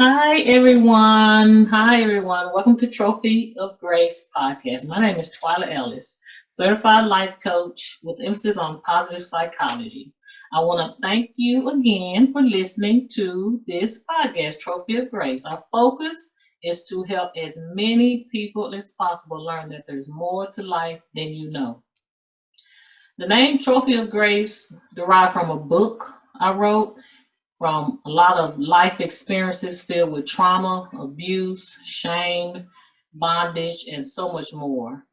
Hi, everyone. Hi, everyone. Welcome to Trophy of Grace podcast. My name is Twyla Ellis, certified life coach with emphasis on positive psychology. I want to thank you again for listening to this podcast, Trophy of Grace. Our focus is to help as many people as possible learn that there's more to life than you know. The name Trophy of Grace derived from a book I wrote from a lot of life experiences filled with trauma, abuse, shame, bondage, and so much more.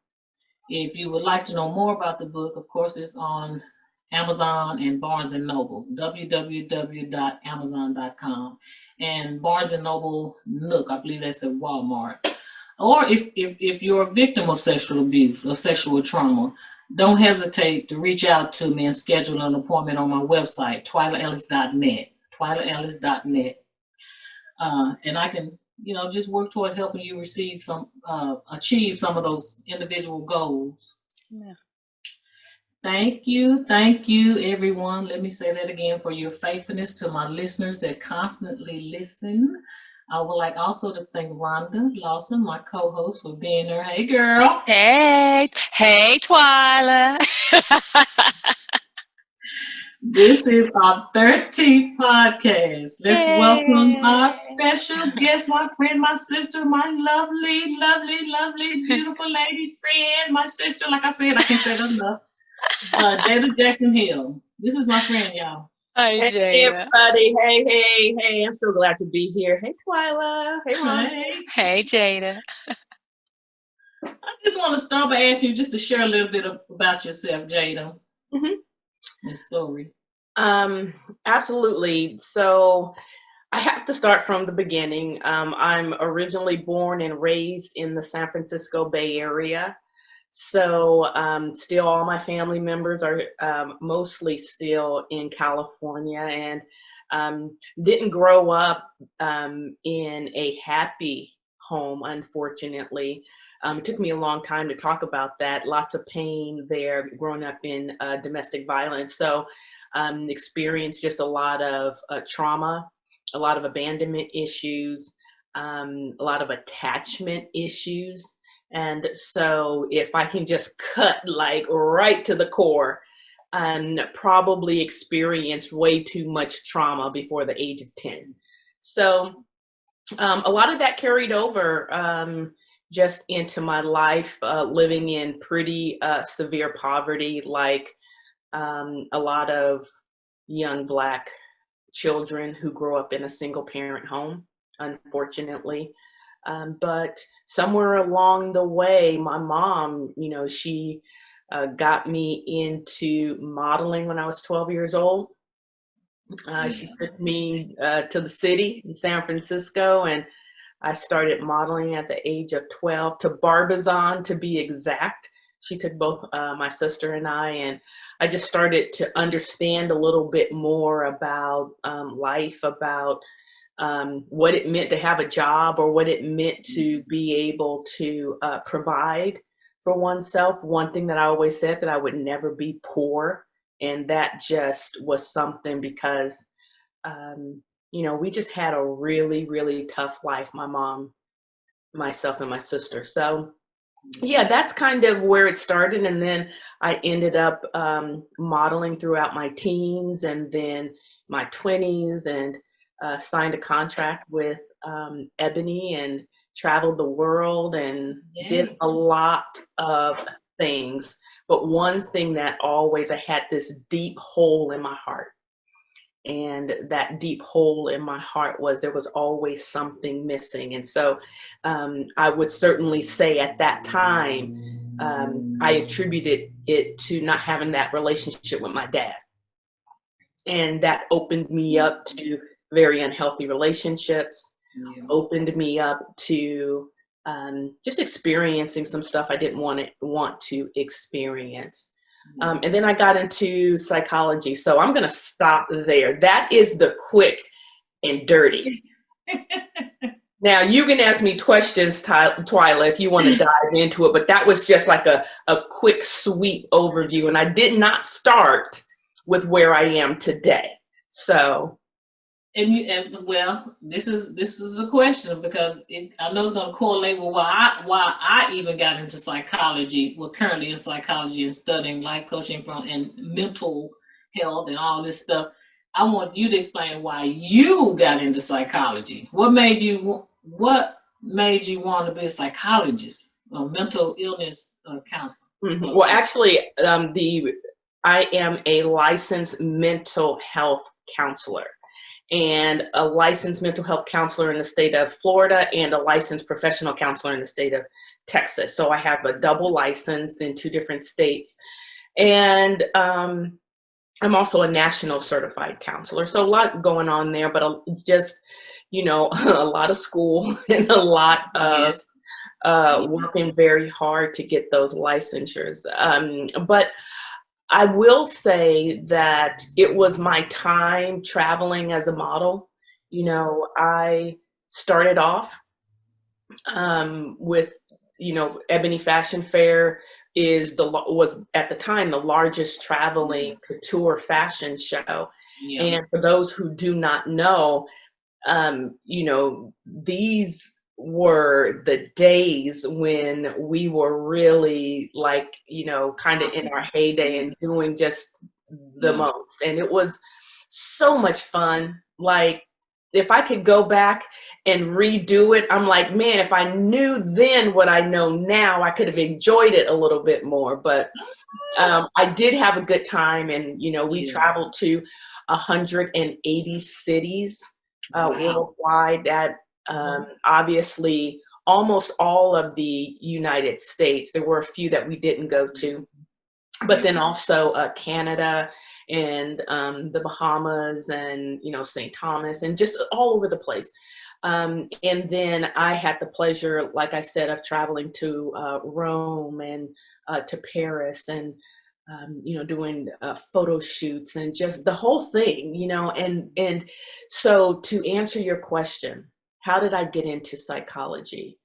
If you would like to know more about the book, of course, it's on Amazon and Barnes and Noble, www.amazon.com, and Barnes and Noble Nook, I believe that's at Walmart. Or if you're a victim of sexual abuse or sexual trauma, don't hesitate to reach out to me and schedule an appointment on my website, twylaellis.net, twylaellis.net. And I can, just work toward helping you achieve some of those individual goals. Yeah. Thank you, everyone. Let me say that again for your faithfulness to my listeners that constantly listen. I would like also to thank Rhonda Lawson, my co-host, for being here. Hey, girl. Hey, Twyla. This is our 13th podcast. Let's welcome our Yay. special guest, my friend, my sister, my lovely, lovely, lovely, beautiful lady friend, my sister. Like I said, I can't say that enough. Jada Jackson Hill. This is my friend, y'all. Hi, Hey Jada. everybody, hey, I'm so glad to be here. Hey Twyla, hey Ron. Hey, Jada. I just want to start by asking you just to share a little bit about yourself, Jada. Your story. Absolutely. So I have to start from the beginning. I'm originally born and raised in the San Francisco Bay Area. So still all my family members are mostly still in California, and didn't grow up in a happy home, unfortunately. It took me a long time to talk about that. Lots of pain there growing up in domestic violence. So experienced just a lot of trauma, a lot of abandonment issues, a lot of attachment issues. And so if I can just cut like right to the core, probably experienced way too much trauma before the age of 10. So a lot of that carried over just into my life, living in pretty severe poverty, like a lot of young Black children who grow up in a single parent home, unfortunately. But somewhere along the way, my mom, she got me into modeling when I was 12 years old. She took me to the city in San Francisco, and I started modeling at the age of 12 to Barbizon, to be exact. She took both my sister and and I just started to understand a little bit more about life, about what it meant to have a job, or what it meant to be able to provide for oneself. One thing that I always said, that I would never be poor. And that just was something because, we just had a really, really tough life, my mom, myself, and my sister. So yeah, that's kind of where it started. And then I ended up modeling throughout my teens and then my 20s, and signed a contract with Ebony and traveled the world and did a lot of things. But one thing that always, I had this deep hole in my heart. And that deep hole in my heart was there was always something missing. And so I would certainly say at that time, I attributed it to not having that relationship with my dad. And that opened me up to very unhealthy relationships, opened me up to just experiencing some stuff I didn't want to experience. And then I got into psychology. So I'm going to stop there. That is the quick and dirty. Now you can ask me questions, Twyla, if you want to dive into it, but that was just like a quick sweep overview. And I did not start with where I am today. So And well, this is a question because I know it's going to correlate with why I even got into psychology. Well, currently in psychology and studying life coaching and mental health and all this stuff. I want you to explain why you got into psychology. What made you want to be a psychologist, a mental illness counselor? Mm-hmm. Well, actually, I am a licensed mental health counselor, and a licensed mental health counselor in the state of Florida and a licensed professional counselor in the state of Texas. So I have a double license in 2 different states. And I'm also a national certified counselor. So a lot going on there, but just, a lot of school and a lot of working very hard to get those licensures. But I will say that it was my time traveling as a model. I started off with, Ebony Fashion Fair was at the time the largest traveling couture fashion show. Yeah. And for those who do not know, these were the days when we were really kind of in our heyday and doing just the most. And it was so much fun. Like, if I could go back and redo it, I'm like, man, if I knew then what I know now, I could have enjoyed it a little bit more. But I did have a good time. And, we traveled to 180 cities worldwide. That obviously almost all of the United States. There were a few that we didn't go to, but then also Canada and the Bahamas and, St. Thomas and just all over the place. And then I had the pleasure, like I said, of traveling to Rome and to Paris and, doing photo shoots and just the whole thing, and so to answer your question, how did I get into psychology?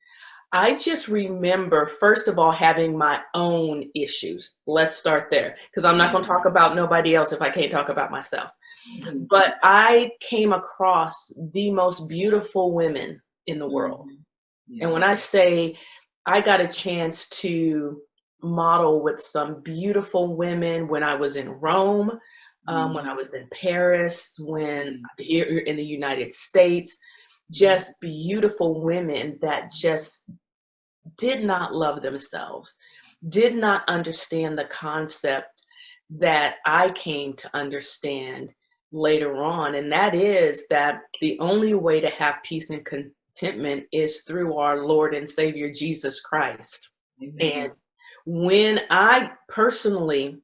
I just remember, first of all, having my own issues. Let's start there, because I'm not going to talk about nobody else if I can't talk about myself. Mm-hmm. But I came across the most beautiful women in the world. Mm-hmm. And when I say I got a chance to model with some beautiful women when I was in Rome, when I was in Paris, when here in the United States, just beautiful women that just did not love themselves, did not understand the concept that I came to understand later on. And that is that the only way to have peace and contentment is through our Lord and Savior, Jesus Christ. Amen. And when I personally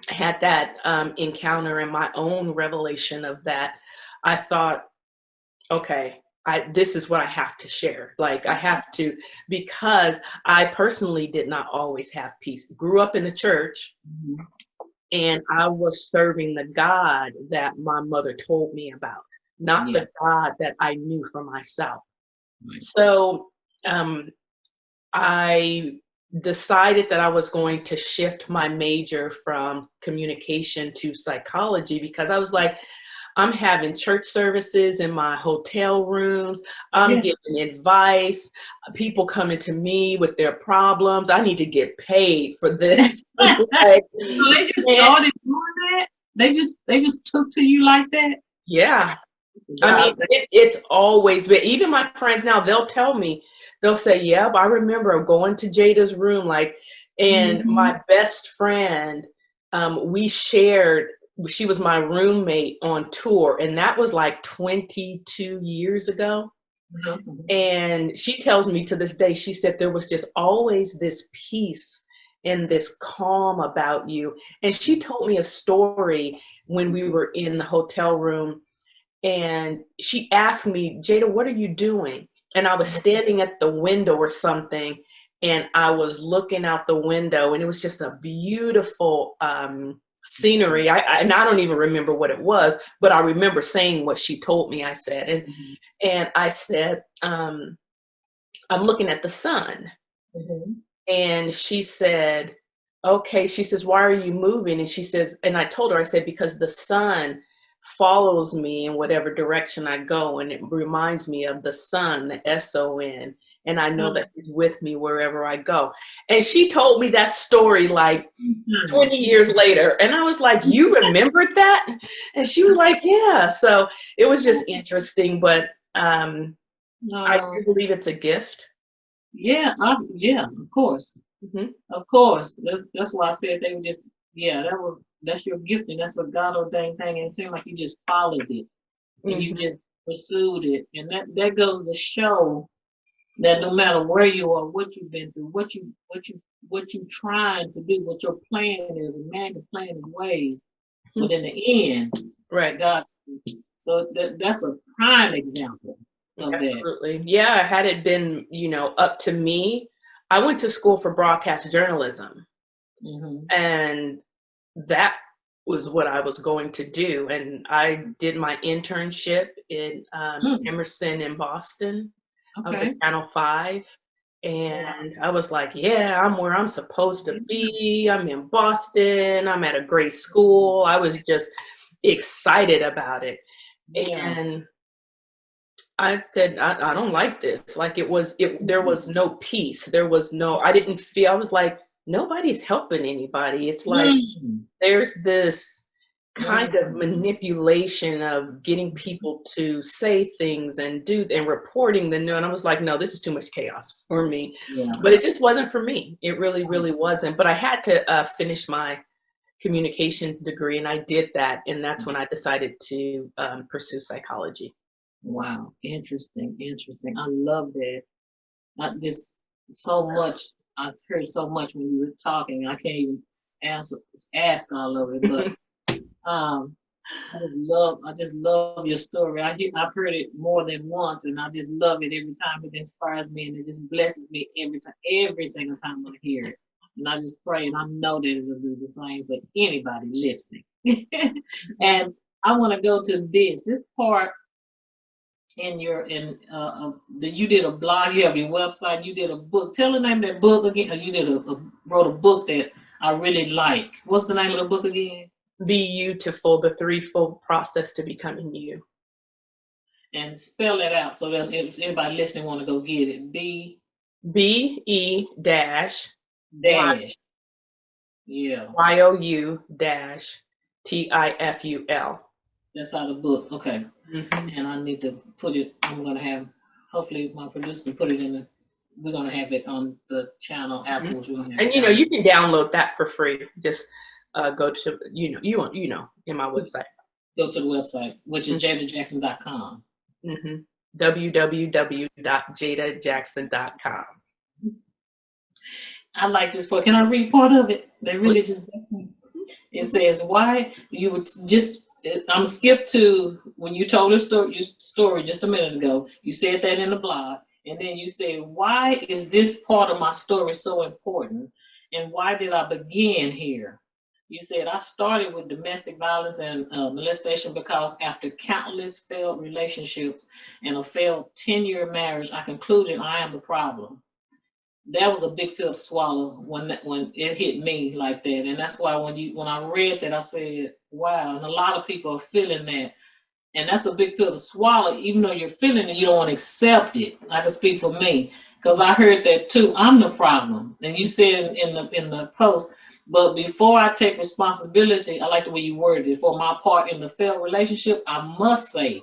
had that encounter and my own revelation of that, I thought, okay, this is what I have to share. Like, I have to, because I personally did not always have peace. Grew up in the church, and I was serving the God that my mother told me about, not the God that I knew for myself. Right. So I decided that I was going to shift my major from communication to psychology, because I was like, I'm having church services in my hotel rooms. I'm getting advice. People coming to me with their problems. I need to get paid for this. So they just started doing that? They just took to you like that? Yeah. I mean, it's always been, even my friends now, they'll tell me, they'll say, yeah, but I remember going to Jada's room, and my best friend, we shared, she was my roommate on tour, and that was like 22 years ago. Mm-hmm. And she tells me to this day, she said, there was just always this peace and this calm about you. And she told me a story when we were in the hotel room, and she asked me, Jada, what are you doing? And I was standing at the window or something, and I was looking out the window, and it was just a beautiful scenery. And I don't even remember what it was, but I remember saying what she told me. I said, and I said, I'm looking at the sun. Mm-hmm. And she said, okay. She says, why are you moving? And she says, and I told her, I said, because the sun follows me in whatever direction I go, and it reminds me of the sun, the S-O-N, and I know that he's with me wherever I go. And she told me that story like 20 years later, and I was like, you remembered that? And she was like, yeah. So it was just interesting, but I do believe it's a gift. Yeah, yeah, of course. Mm-hmm. Of course. That's why I said they were just, yeah, that's your gift, and that's a God ordained thing. And it seemed like you just followed it and you just pursued it. And that goes to show that no matter where you are, what you've been through, what you trying to do, what your plan is, a man can plan his ways, but in the end, right, God. So that's a prime example of absolutely. That. Yeah, had it been, up to me, I went to school for broadcast journalism. And that was what I was going to do. And I did my internship in Emerson in Boston. I was at Channel 5. And I was like, yeah, I'm where I'm supposed to be. I'm in Boston. I'm at a great school. I was just excited about it. And I said, I don't like this. Like there was no peace. I didn't feel, I was like, nobody's helping anybody. It's like there's this kind of manipulation of getting people to say things and reporting the no. And I was like, no, this is too much chaos for me. Yeah. But it just wasn't for me. It really, really wasn't. But I had to finish my communication degree, and I did that. And that's when I decided to pursue psychology. Wow. Interesting. I love that. So much. I've heard so much when you were talking. I can't even ask all of it, but I just love your story. I've heard it more than once, and I just love it every time. It inspires me, and it just blesses me every single time I hear it. And I just pray, and I know that it will do the same for anybody listening. And I want to go to this part. You did a blog, you have your website, you did a book. Tell the name of that book again. You wrote a book that I really like. What's the name of the book again? Be-You-Tiful, the Threefold Process to Becoming You. And spell it out so that if anybody listening want to go get it. B-E dash. Yeah. Y-O-U-T-I-F-U-L. That's how the book. Okay. And I need to put it. I'm gonna have. Hopefully, my producer can put it in. We're gonna have it on the channel afterwards. And you can download that for free. Just go to in my website. Go to the website, which is jadajackson.com. www.jadajackson.com. I like this part. Can I read part of it? They really just blessed me. It says, "Why you would just." I'm skip to when you told your story just a minute ago. You said that in the blog, and then you said, "Why is this part of my story so important, and why did I begin here?" You said, "I started with domestic violence and molestation because after countless failed relationships and a failed 10-year marriage, I concluded I am the problem." That was a big pill to swallow when it hit me like that. And that's why when I read that, I said, wow. And a lot of people are feeling that. And that's a big pill to swallow. Even though you're feeling it, you don't want to accept it. I can speak for me because I heard that too. I'm the problem. And you said in the post, but before I take responsibility, I like the way you worded it, for my part in the failed relationship, I must say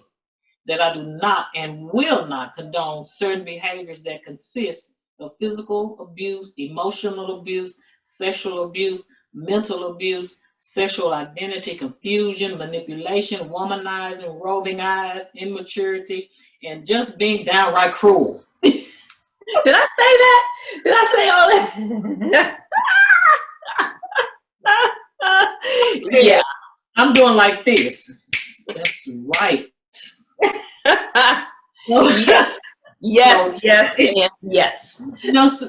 that I do not and will not condone certain behaviors that consist of physical abuse, emotional abuse, sexual abuse, mental abuse, sexual identity confusion, manipulation, womanizing, roving eyes, immaturity, and just being downright cruel. Did I say that? Did I say all that? Yeah, I'm doing like this. That's right. Yeah. Yes, yes, and yes. Because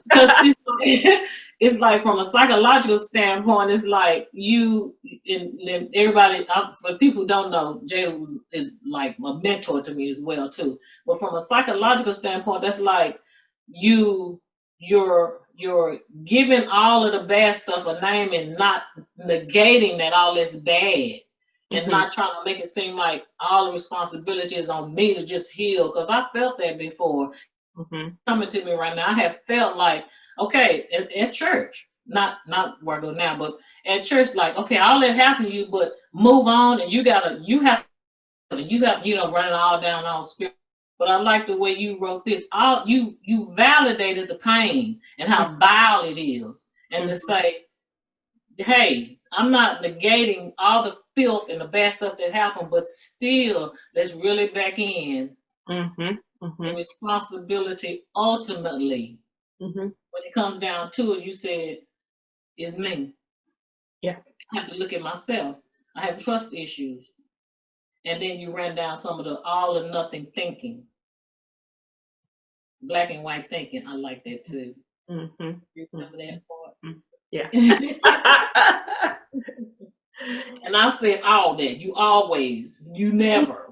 it's like from a psychological standpoint, it's like you and everybody. For people who don't know, Jada is like a mentor to me as well too. But from a psychological standpoint, that's like you're giving all of the bad stuff a name and not negating that all is bad. and not trying to make it seem like all the responsibility is on me to just heal. Because I felt that before. Coming to me right now, I have felt like, okay, at church, not where I go now, but at church, like, okay, I'll let it happen to you, but move on, and you got, running all down all spirit. But I like the way you wrote this. You validated the pain and how vile it is, and to say, hey, I'm not negating all the filth and the bad stuff that happened, but still, let's reel it back in. The responsibility ultimately, when it comes down to it, you said, is me. Yeah. I have to look at myself. I have trust issues. And then you ran down some of the all or nothing thinking. Black and white thinking. I like that too. You remember that part? Yeah. And I've said all that. You never.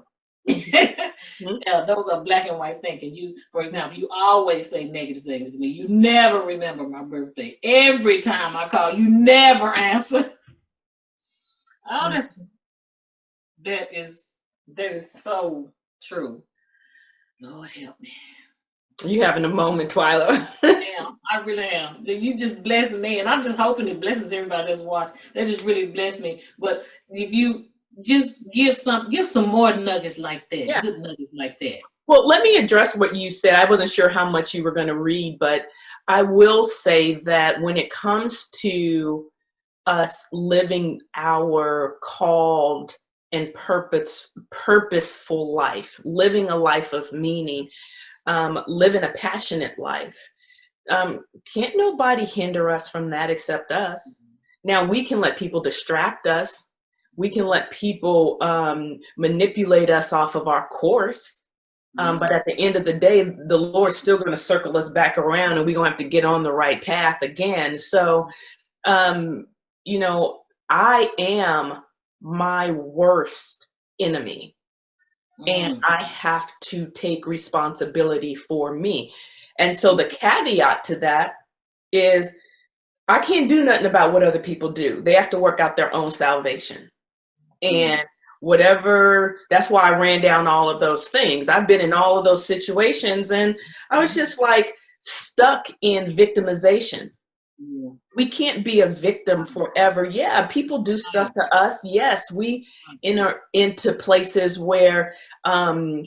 Those are black and white thinking. You, for example, you always say negative things to me. You never remember my birthday. Every time I call, you never answer. Oh, that is so true. Lord help me. You having a moment, Twyla. I really am. You just blessed me, and I'm just hoping it blesses everybody that's watching. That just really blessed me. But if you just give some more nuggets like that, good nuggets like that. Well, let me address what you said. I wasn't sure how much you were going to read, but I will say that when it comes to us living our called and purposeful life, living a life of meaning, living a passionate life, can't nobody hinder us from that except us. Now, we can let people distract us. We can let people manipulate us off of our course. But at the end of the day, the Lord's still going to circle us back around, and we're going to have to get on the right path again. So, I am my worst enemy, and I have to take responsibility for me. And so the caveat to that is I can't do nothing about what other people do. They have to work out their own salvation. And that's why I ran down all of those things. I've been in all of those situations, and I was just like stuck in victimization. We can't be a victim forever. Yeah, people do stuff to us. Yes, we enter into places where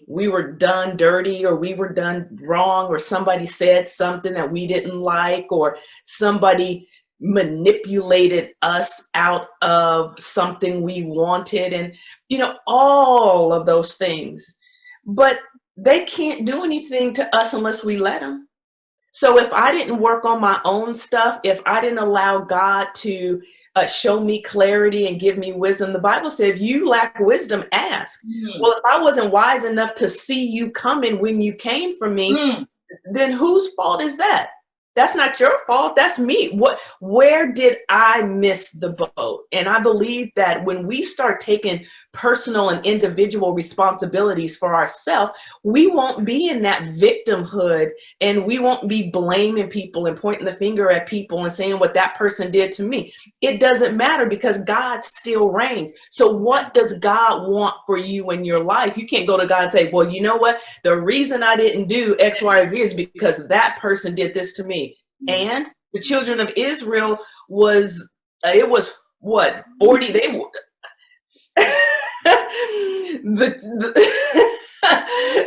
we were done dirty, or we were done wrong, or somebody said something that we didn't like, or somebody manipulated us out of something we wanted, and all of those things. But they can't do anything to us unless we let them. So if I didn't work on my own stuff, if I didn't allow God to show me clarity and give me wisdom, the Bible said, if you lack wisdom, ask. Well, if I wasn't wise enough to see you coming when you came for me, then whose fault is that? That's not your fault. That's me. Where did I miss the boat? And I believe that when we start taking personal and individual responsibilities for ourselves, we won't be in that victimhood, and we won't be blaming people and pointing the finger at people and saying what that person did to me. It doesn't matter, because God still reigns. So what does God want for you in your life? You can't go to God and say, well, you know what? The reason I didn't do X, Y, or Z is because that person did this to me. And the children of Israel was 40, they were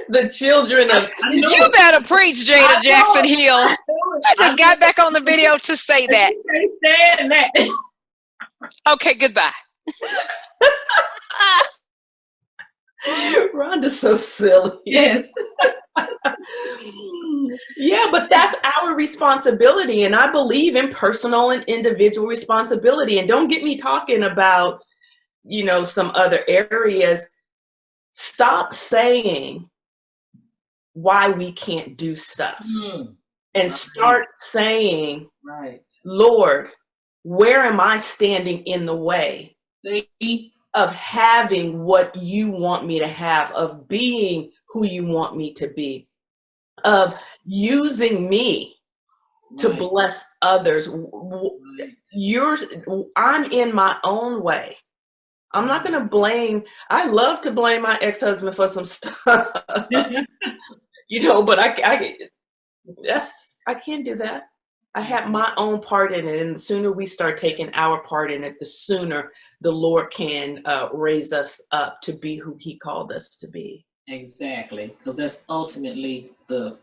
the children of You better preach, Jada Jackson Hill. I just got back on the video to say that. Stand that. Okay, goodbye. Rhonda's so silly. Yes. Yeah, but that's our responsibility. And I believe in personal and individual responsibility. And don't get me talking about, some other areas. Stop saying why we can't do stuff and start saying, Lord, where am I standing in the way of having what you want me to have, of being who you want me to be, of using me to bless others? I'm in my own way. I'm not going to blame. I love to blame my ex-husband for some stuff, you know, but I can't do that. I have my own part in it, and the sooner we start taking our part in it, the sooner the Lord can raise us up to be who He called us to be. Exactly, because that's ultimately the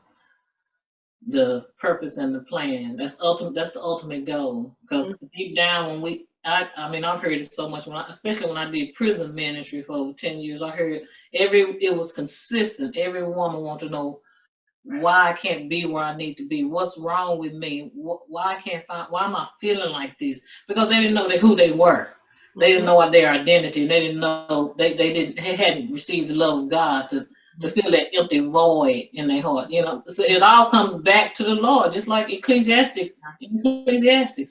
purpose and the plan. That's the ultimate goal. Because deep down, when I mean, I've heard it so much especially when I did prison ministry for over 10 years. I heard it was consistent. Every woman wanted to know why I can't be where I need to be. What's wrong with me? Why I can't find? Why am I feeling like this? Because they didn't know who they were. They didn't know what their identity. They didn't know they hadn't received the love of God to fill that empty void in their heart. You know, so it all comes back to the Lord, just like Ecclesiastics.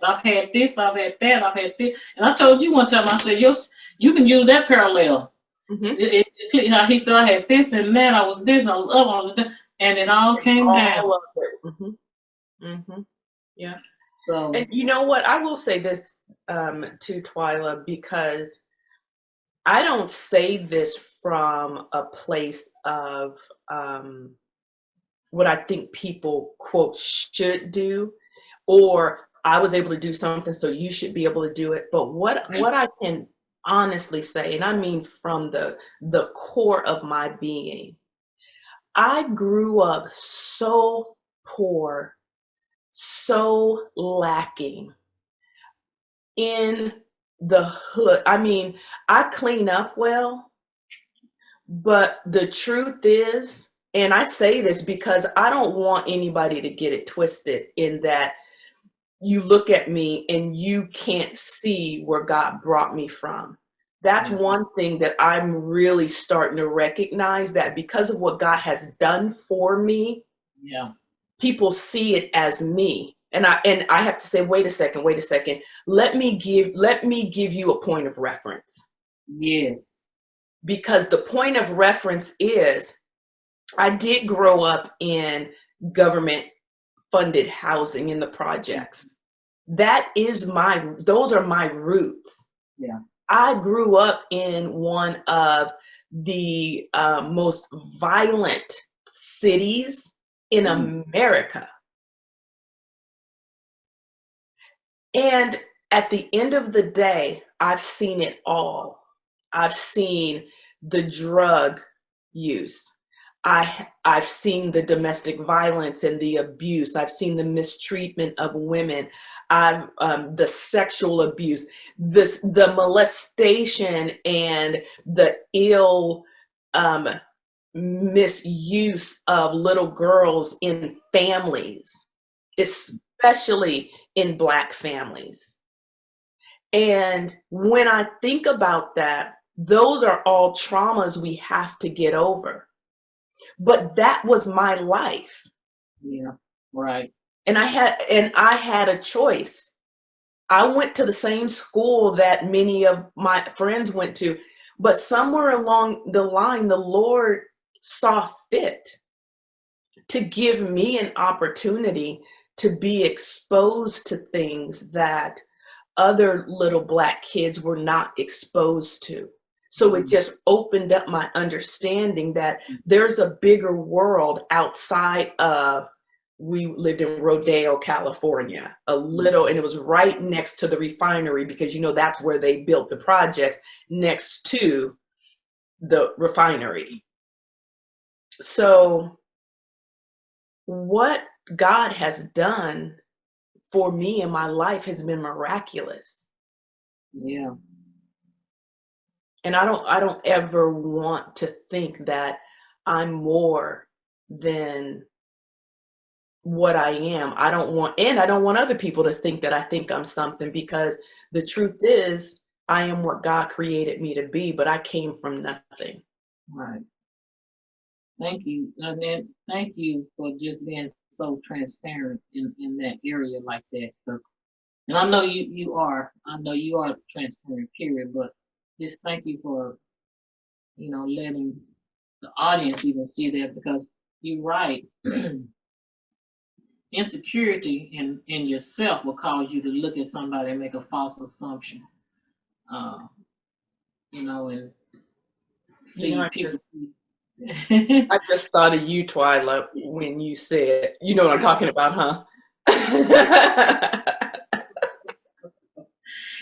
I've had this, I've had that, I've had this, and I told you one time. I said, you can use that parallel. How he said, I had this and that. I was this, and I was up, I was that. And it all came down. Yeah. So, and you know what? I will say this to Twyla, because I don't say this from a place of what I think people, quote, should do, or I was able to do something, so you should be able to do it. But what I can honestly say, and I mean from the core of my being, I grew up so poor, so lacking in the hood. I mean, I clean up well, but the truth is, and I say this because I don't want anybody to get it twisted, in that you look at me and you can't see where God brought me from. That's one thing that I'm really starting to recognize, that because of what God has done for me, people see it as me. And I have to say, wait a second. Let me give you a point of reference. yes. Because the point of reference is, I did grow up in government funded housing in the projects. Those are my roots. Yeah. I grew up in one of the most violent cities in America. And at the end of the day, I've seen it all. I've seen the drug use. I've seen the domestic violence and the abuse. I've seen the mistreatment of women. The sexual abuse, the molestation, and the ill misuse of little girls in families, especially in Black families. And when I think about that, those are all traumas we have to get over. But that was my life. Yeah, right. And I had a choice. I went to the same school that many of my friends went to, but somewhere along the line, the Lord saw fit to give me an opportunity to be exposed to things that other little Black kids were not exposed to. So it just opened up my understanding that there's a bigger world outside of, we lived in Rodeo, California, and it was right next to the refinery, because, that's where they built the projects, next to the refinery. So what God has done for me in my life has been miraculous. Yeah. And I don't ever want to think that I'm more than what I am. I don't want other people to think that I think I'm something, because the truth is, I am what God created me to be, but I came from nothing. Right. Thank you. And then thank you for just being so transparent in that area like that. And I know you are transparent, period, but just thank you for, letting the audience even see that, because you're right. Insecurity in yourself will cause you to look at somebody and make a false assumption. and see I people. I just thought of you, Twyla, when you said, you know what I'm talking about, huh?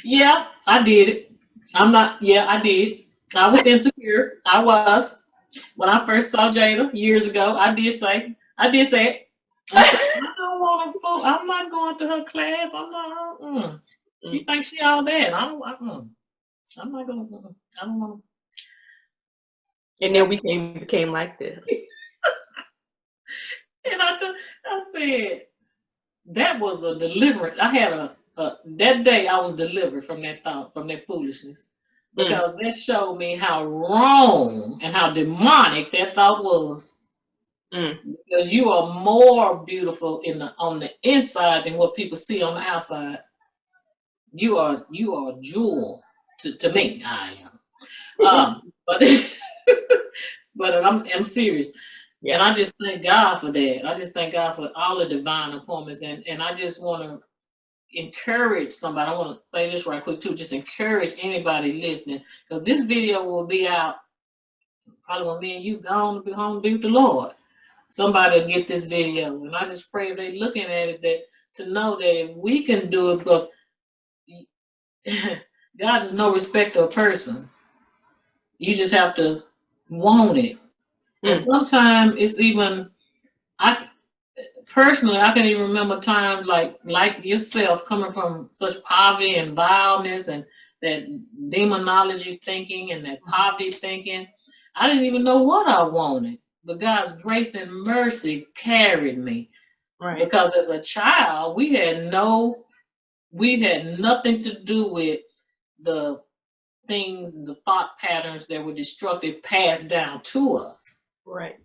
Yeah, I did it. I did. I was insecure. I was. When I first saw Jada years ago, I did say it. I said, I don't want to fool. I'm not going to her class. I'm not. She thinks she all that. I'm not going to. I don't want to. And then we became like this. And I said, that was a deliverance. I had that day I was delivered from that thought, from that foolishness. Because that showed me how wrong and how demonic that thought was. Because you are more beautiful on the inside than what people see on the outside. You are a jewel to me. I am. But I'm serious. Yeah. And I just thank God for that. I just thank God for all the divine appointments. And I just want to encourage somebody. I want to say this right quick too. Just encourage anybody listening, because this video will be out probably when me and you gone to be home to be with the Lord. Somebody will get this video, and I just pray if they're looking at it that to know that if we can do it, because God is no respecter of person. You just have to want it. And sometimes it's even I can even remember times like yourself coming from such poverty and vileness and that demonology thinking and that poverty thinking. I didn't even know what I wanted, but God's grace and mercy carried me. Right. Because as a child, we had nothing to do with the things, the thought patterns that were destructive passed down to us. Right.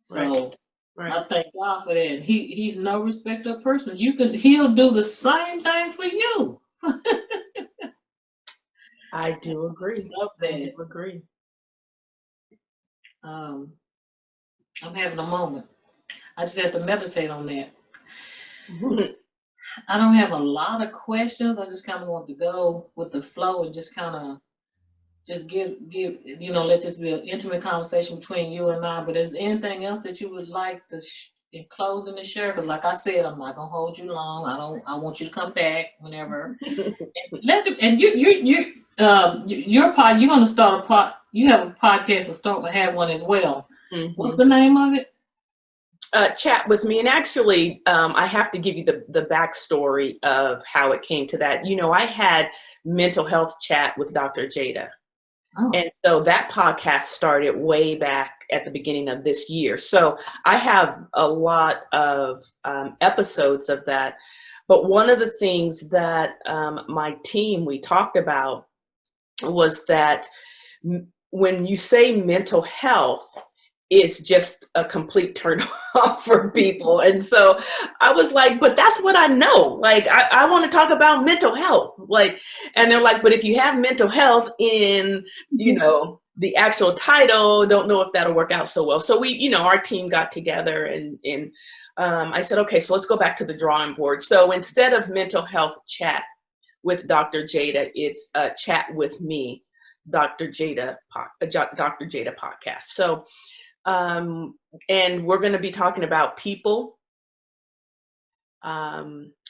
So right. I thank God for that. He's no respecter of person. He'll do the same thing for you. I do agree. I do agree. I'm having a moment. I just have to meditate on that. I don't have a lot of questions. I just kind of want to go with the flow and just kind of give let this be an intimate conversation between you and I. But is there anything else that you would like to in closing to share? Because like I said, I'm not gonna hold you long. I want you to come back whenever. Your pod, you're gonna start a pod. You have a podcast or have one as well. What's the name of it? Chat with me. And actually, I have to give you the backstory of how it came to that. I had mental health chat with Dr. Jada. Oh. And so that podcast started way back at the beginning of this year. So I have a lot of episodes of that. But one of the things that my team, we talked about was that when you say mental health, it's just a complete turn off for people. And so I was like, but that's what I know. Like, I want to talk about mental health. Like, and they're like, but if you have mental health in, the actual title, don't know if that'll work out so well. So we, our team got together and I said, okay, so let's go back to the drawing board. So instead of mental health chat with Dr. Jada, it's chat with me, Dr. Jada podcast. So, and we're going to be talking about people,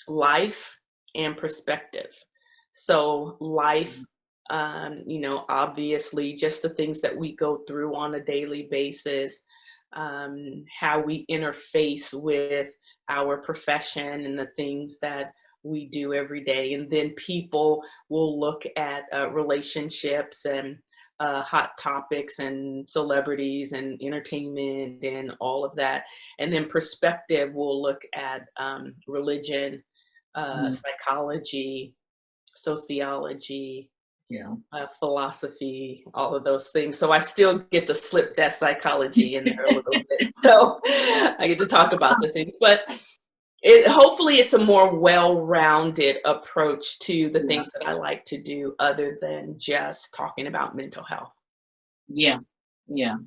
life, and perspective. So life, obviously just the things that we go through on a daily basis, how we interface with our profession and the things that we do every day. And then people will look at relationships and hot topics and celebrities and entertainment and all of that. And then perspective will look at religion, psychology, sociology, philosophy, all of those things. So I still get to slip that psychology in there a little bit. So I get to talk about the things, but hopefully it's a more well-rounded approach to the things that I like to do other than just talking about mental health. Yeah.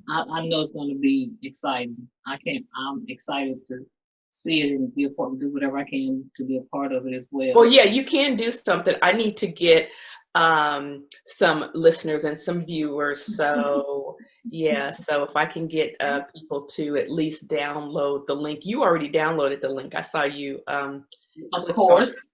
I know it's going to be exciting. I'm excited to see it and be a part, do whatever I can to be a part of it as well. Well, yeah, you can do something. I need to get some listeners and some viewers. So yeah, so if I can get people to at least download the link. You already downloaded the link. I saw you. Of course.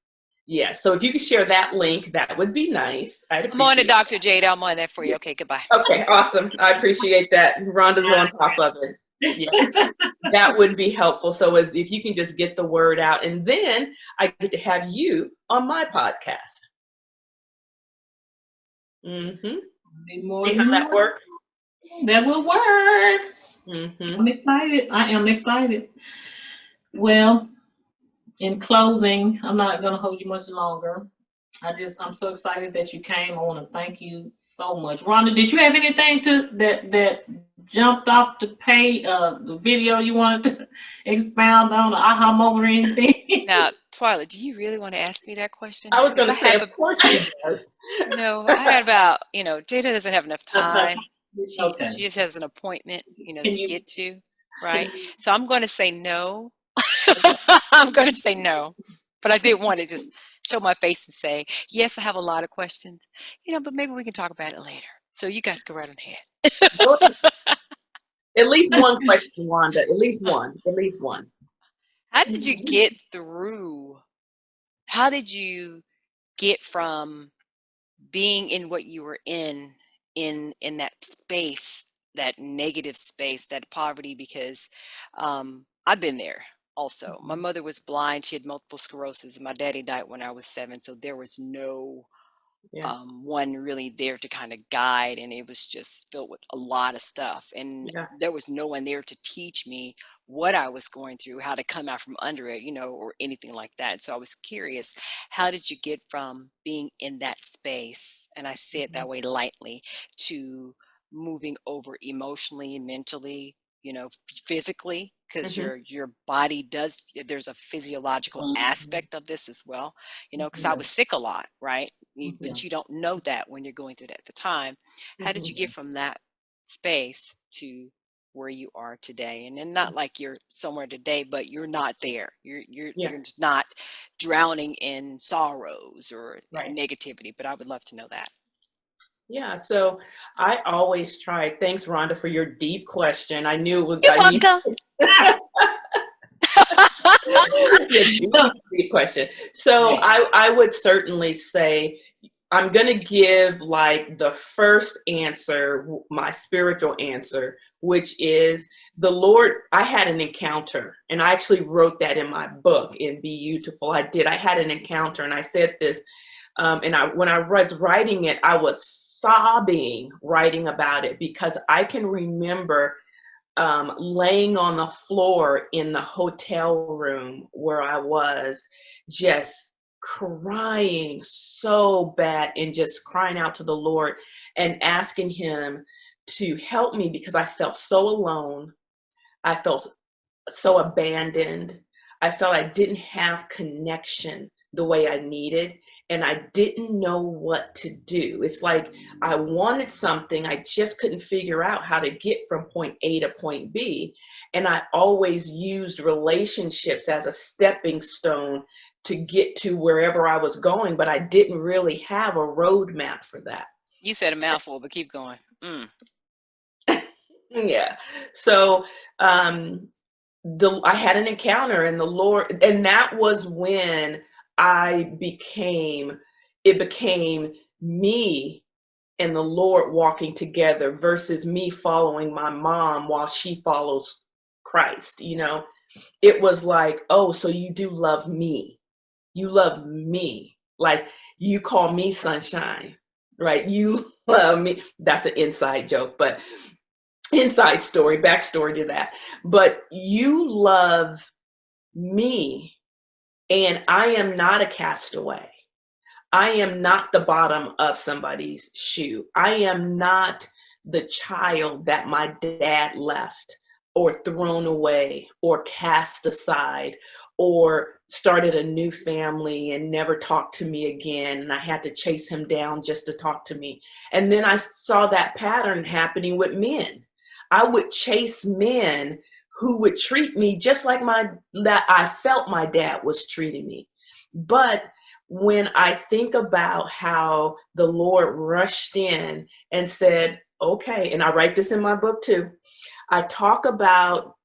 Yeah, so if you could share that link, that would be nice. I'd appreciate I'm on it, Dr. Jada. I'm on there for you. Okay, goodbye. Okay, awesome. I appreciate that. Rhonda's on top of it. Yeah, that would be helpful. So as if you can just get the word out, and then I get to have you on my podcast. Mm-hmm. See how that works? That will work. Mm-hmm. I'm excited. I am excited. Well, in closing, I'm not going to hold you much longer. I'm so excited that you came. I want to thank you so much. Rhonda, did you have anything that jumped off the the video you wanted to expound on, an aha moment or anything? Now, Twyla, do you really want to ask me that question? I was going to say, of course she does. No, I got about, Jada doesn't have enough time. Okay. She just has an appointment, to you- get to, right? So I'm going to say no. I'm going to say no. But I did want to just show my face and say, yes, I have a lot of questions, but maybe we can talk about it later. So you guys go right on ahead. At least one question, Wanda. At least one. At least one. How did you get through? How did you get from being in what you were in that space, that negative space, that poverty? Because I've been there. Also, my mother was blind. She had multiple sclerosis. And my daddy died when I was 7. So there was no one really there to kind of guide. And it was just filled with a lot of stuff. And there was no one there to teach me what I was going through, how to come out from under it, or anything like that. So I was curious, how did you get from being in that space, and I say it that way lightly, to moving over emotionally and mentally, physically, because your body there's a physiological aspect of this as well, because I was sick a lot, right? But you don't know that when you're going through that at the time. How did you get from that space to where you are today? And then not like you're somewhere today, but you're not there. You're just not drowning in sorrows or negativity. But I would love to know that. Yeah, so I always try. Thanks, Rhonda, for your deep question. I knew it was. You're welcome. Deep question. So I would certainly say I'm going to give like the first answer, my spiritual answer, which is the Lord. I had an encounter, and I actually wrote that in my book in Be-You-Tiful. I had an encounter, and I said this. And when I was writing it, I was sobbing writing about it, because I can remember laying on the floor in the hotel room where I was, just crying so bad, and just crying out to the Lord and asking him to help me, because I felt so alone. I felt so abandoned. I felt I didn't have connection the way I needed. And I didn't know what to do. It's like I wanted something. I just couldn't figure out how to get from point A to point B. And I always used relationships as a stepping stone to get to wherever I was going. But I didn't really have a roadmap for that. You said a mouthful, but keep going. Yeah. So I had an encounter, and the Lord, and that was when it became me and the Lord walking together versus me following my mom while she follows Christ. It was like, oh, so you do love me. You love me. Like, you call me sunshine, right? You love me. That's an inside joke, but inside story, backstory to that. But you love me. And I am not a castaway. I am not the bottom of somebody's shoe. I am not the child that my dad left or thrown away or cast aside or started a new family and never talked to me again. And I had to chase him down just to talk to me. And then I saw that pattern happening with men. I would chase men who would treat me just like that I felt my dad was treating me. But when I think about how the Lord rushed in and said, okay, and I write this in my book too, I talk about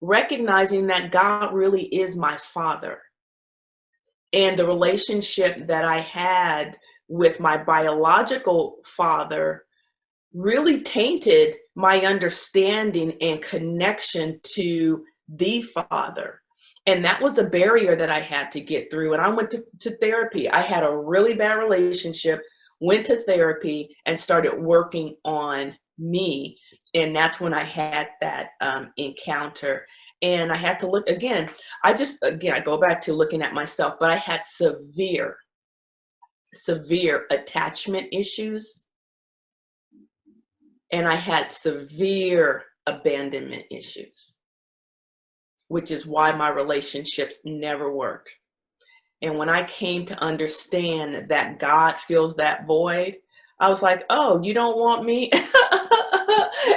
recognizing that God really is my father. And the relationship that I had with my biological father really tainted my understanding and connection to the Father. And that was the barrier that I had to get through. And I went to therapy. I had a really bad relationship, went to therapy, and started working on me. And that's when I had that encounter. And I had to look again. I go back to looking at myself, but I had severe attachment issues. And I had severe abandonment issues, which is why my relationships never worked. And when I came to understand that God fills that void, I was like, oh, you don't want me?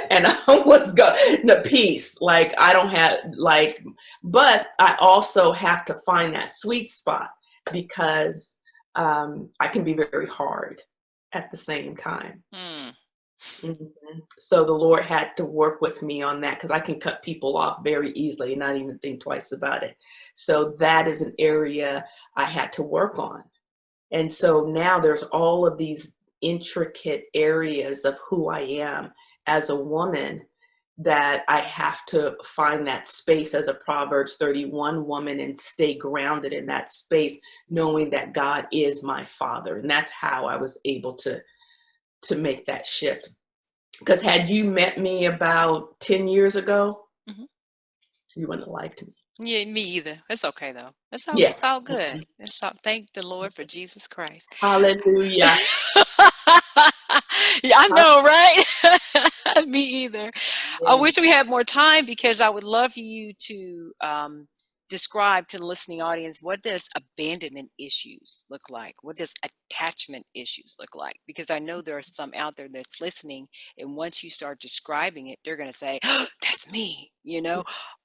And I was going to peace. Like, I don't have, like, but I also have to find that sweet spot because I can be very hard at the same time. Mm-hmm. So the Lord had to work with me on that because I can cut people off very easily and not even think twice about it. So that is an area I had to work on. And so now there's all of these intricate areas of who I am as a woman that I have to find that space as a Proverbs 31 woman and stay grounded in that space, knowing that God is my father. And that's how I was able to make that shift. Because had you met me about 10 years ago, you wouldn't have liked me. Yeah, me either. It's okay though. It's all good. Thank the Lord for Jesus Christ. Hallelujah. Yeah, I know, right? Me either. Yeah. I wish we had more time because I would love you to describe to the listening audience, what does abandonment issues look like? What does attachment issues look like? Because I know there are some out there that's listening, and once you start describing it, they're going to say, oh, that's me,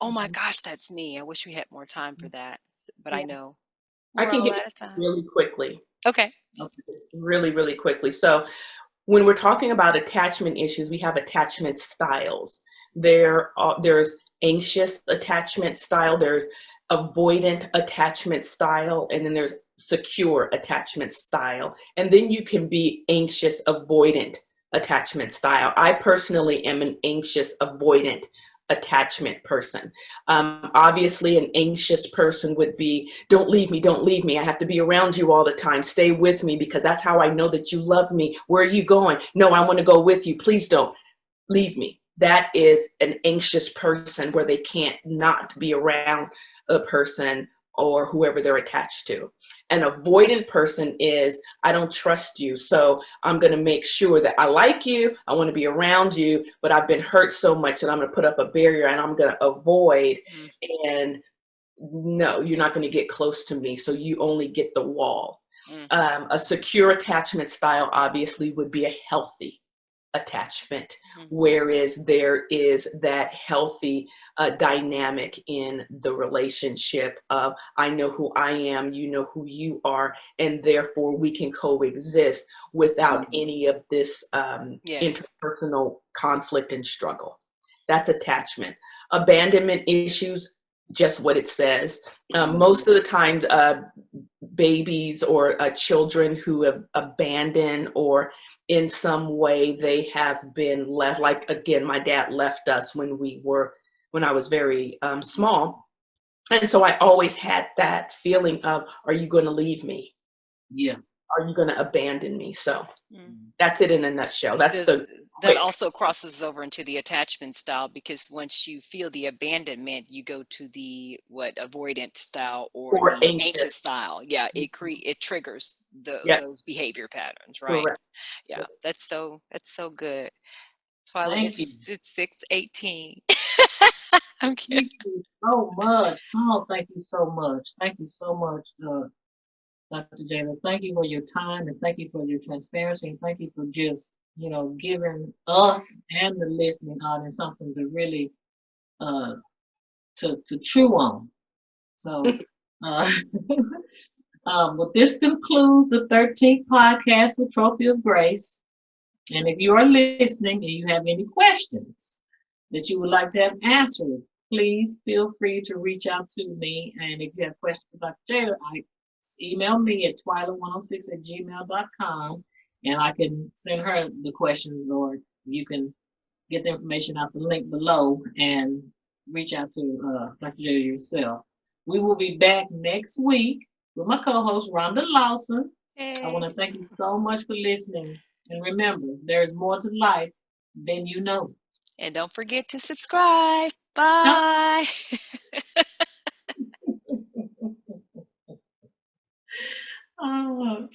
oh my gosh, that's me. I wish we had more time for that, but I know I can all get out of time. Really quickly. Okay. Really, really quickly. So when we're talking about attachment issues, we have attachment styles. There's anxious attachment style, there's avoidant attachment style, and then there's secure attachment style. And then you can be anxious avoidant attachment style. I personally am an anxious avoidant attachment person. Obviously, an anxious person would be, don't leave me. I have to be around you all the time. Stay with me because that's how I know that you love me. Where are you going? No, I want to go with you. Please don't leave me. That is an anxious person where they can't not be around a person or whoever they're attached to. An avoidant person is, I don't trust you, so I'm going to make sure that I like you, I want to be around you, but I've been hurt so much that I'm going to put up a barrier and I'm going to avoid, and no, you're not going to get close to me, so you only get the wall. A secure attachment style obviously would be a healthy attachment, whereas there is that healthy dynamic in the relationship of, I know who I am, you know who you are, and therefore we can coexist without any of this interpersonal conflict and struggle. That's attachment. Abandonment issues, just what it says. Most of the time, babies or children who have abandoned or in some way they have been left, like again, my dad left us when I was very small. And so I always had that feeling of, are you going to leave me? Yeah. Are you going to abandon me? So that's it in a nutshell. That also crosses over into the attachment style, because once you feel the abandonment, you go to the avoidant style or the anxious style. Yeah, it triggers those behavior patterns, right? Correct. Yeah, that's so good. Twyla, it's 6:18. I'm kidding. Thank you so much. Oh, thank you so much. Thank you so much, Dr. Jada. Thank you for your time, and thank you for your transparency, and thank you for just, giving us and the listening audience something to really to chew on. So Well, this concludes the 13th podcast with Trophy of Grace. And if you are listening and you have any questions that you would like to have answered, please feel free to reach out to me. And if you have questions for Dr. Jada, email me at twyla106@gmail.com and I can send her the questions, or you can get the information out the link below and reach out to Dr. Jada yourself. We will be back next week with my co-host, Rhonda Lawson. I want to thank you so much for listening. And remember, there is more to life than you know. And don't forget to subscribe. Bye. Oh.